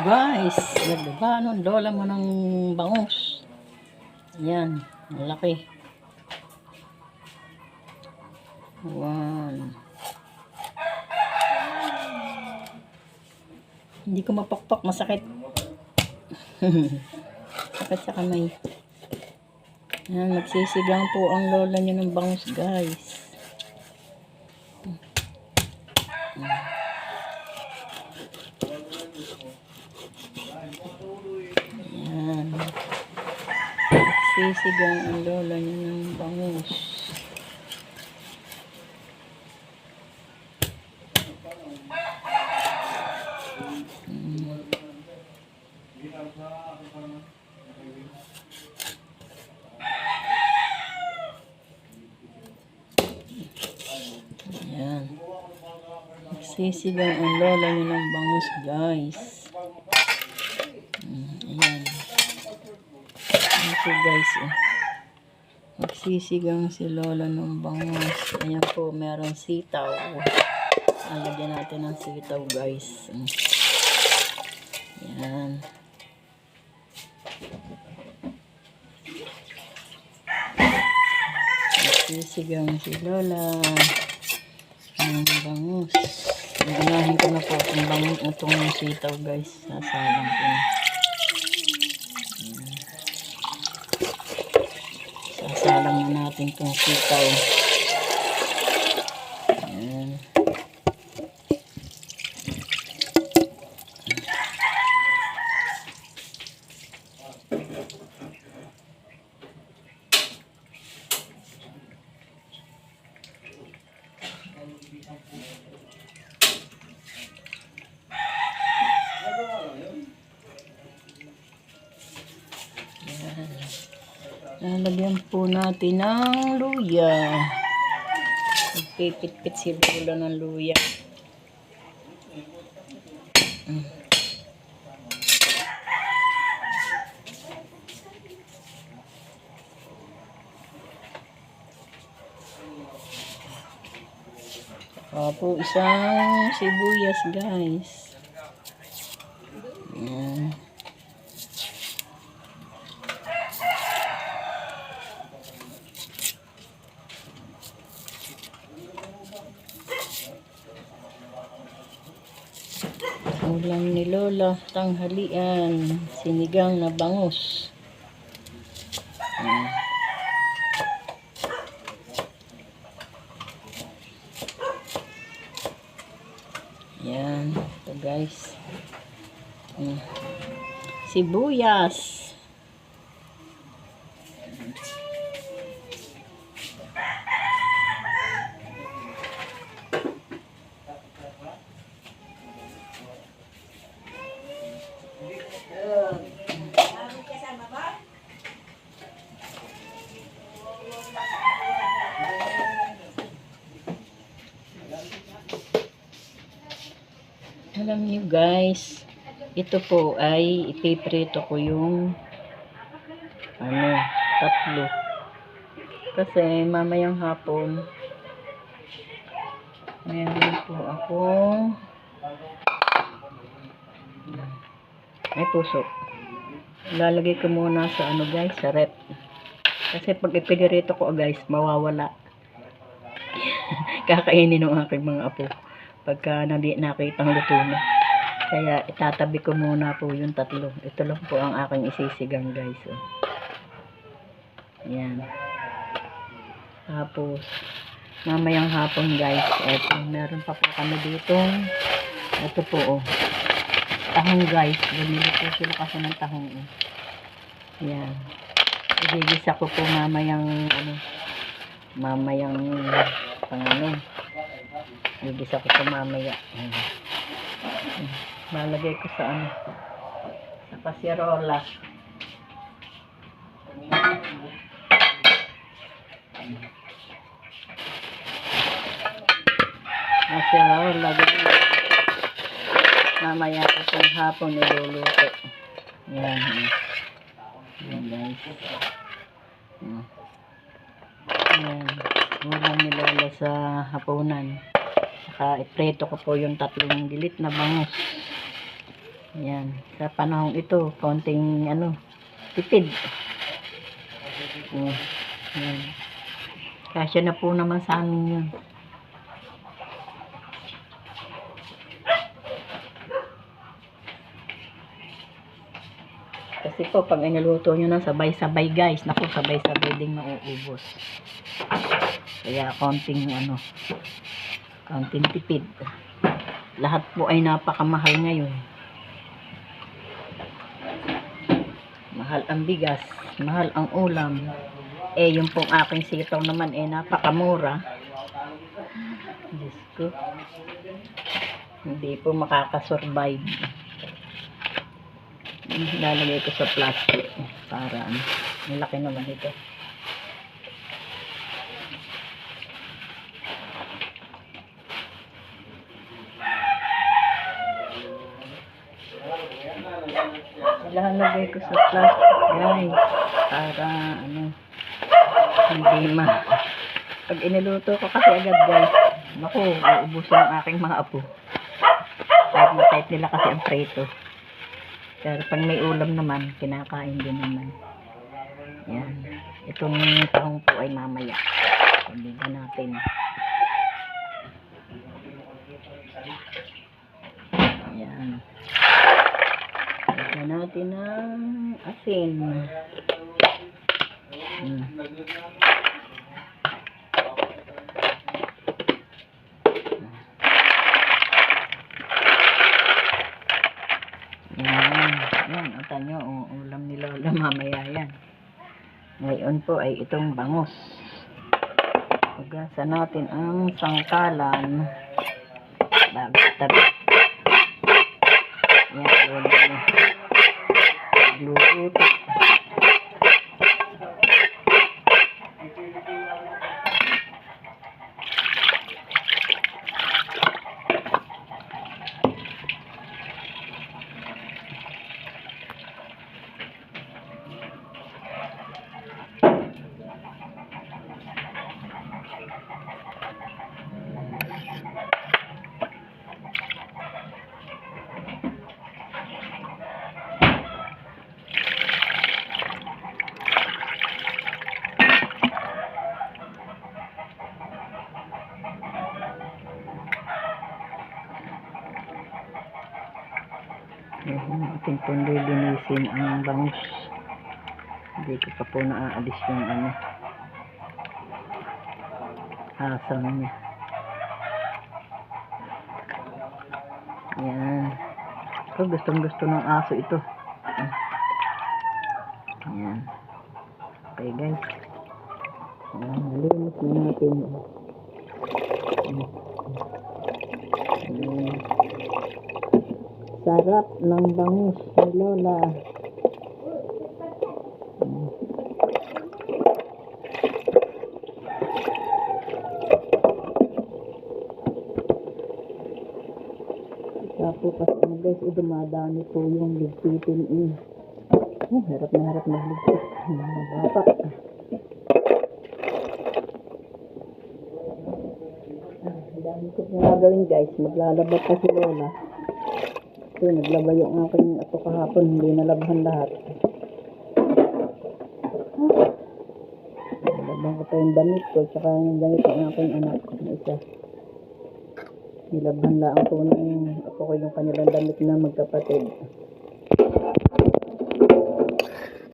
Guys, nagdiba nun, lola mo ng bangus. Ayan, malaki. One. Hindi ko mapakpak, masakit. Sakit sa kamay. Ayan, magsisigang po ang lola nyo ng bangus, guys. Ayan. Magsisigang ang lola nyo ng bangus. Ayan. Magsisigang ang lola nyo ng bangus, guys. Ayan. Ito, guys. Magsisigang si lola ng bangus. Ayan po, meron sitaw. Lagyan natin ng sitaw, guys. Ayan. Magsisigang si lola ng bangus. Ganahin ko na po itong bangus, itong sitaw, guys. Sasalang ko na. Sasalang na natin itong sitaw. Ayan. Lalagyan po natin ng luya. Magpipit-pit si lola ng luya. Po isang sibuyas, guys. Ayan. Ulam ni lola, tanghalian, sinigang na bangus. Yan, ito, guys. Sibuyas. Alam niyo, guys, ito po ay ipiprito ko yung tatlo. Kasi mamayang hapon meron po akong ay puso. Lalagay ko muna sa guys, sa rep. Kasi pag ipinirito ko, guys, mawawala. Kakainin ng aking mga apo pagka nakitang luto na. Kaya itatabi ko muna po yung tatlo. Ito lang po ang aking isisigang, guys. Ayan. Tapos mamayang hapon, guys, eto, meron pa po kami dito. Ito po, tahong, guys. Bumili po sila kasi ng tahong. Ayan. Igigisa ko po mamayang igigisa ko po mamaya. Malagay ko sa sa pasirola. Pasirola, mamaya ko sa hapon niluluto. Yan. Yan, guys. Yan. Ulam ni lola sa hapunan. Saka ipreto ko po yung tatlong gilit na bangus. Yan. Sa panahong ito, konting tipid. Yan. Kasya na po naman sa amin yun. Kasi po, pag iniluto nyo na sabay-sabay guys, naku, sabay-sabay ding mauubos. Kaya konting tipid. Lahat po ay napakamahal ngayon. Mahal ang bigas, mahal ang ulam. Yung pong aking sitaw naman napakamura. Diyos ko. Hindi po makakasurvive. Lalagay ko sa plastic para ang laki naman ito. Lalagay ko sa plastic guys para hindi pag iniluto ko kasi agad guys, naku, uubusin ang aking mga apo. Kahit na type nila kasi ang preto. Pero pag may ulam naman, kinakain din naman. Yan. Itong tahong po ay mamaya. Pagbigan natin. Yan. Pagbigan natin ng asin. Yan, ata nyo, ulam ni Lola mamaya yan. Ngayon po ay itong bangus. Hugasan natin ang sangkalan. Bago tabi. Yan, Lola. Gluto. Ating po lilinisin ang bangus. Hindi ko pa po naaalis yung asang niya. Yan. So, gustong-gusto ng aso ito. Yan. Okay guys. Yan. Nalinis na natin. Yan. Sarap ng bangus ni Lola. Tapos kasi guys, dumadami po yung ligpitin harap na harap magligpit. Bata. Dami ko po gagawin guys. Maglalaba pa si Lola. So, naglaba yung aking ato kahapon, hindi nalabhan lahat. Nalabhan ko pa yung damit ko, tsaka yung damit ng aking anak na isa. Nilabhan lang ko ng ako ko yung kanilang damit na magkapatid.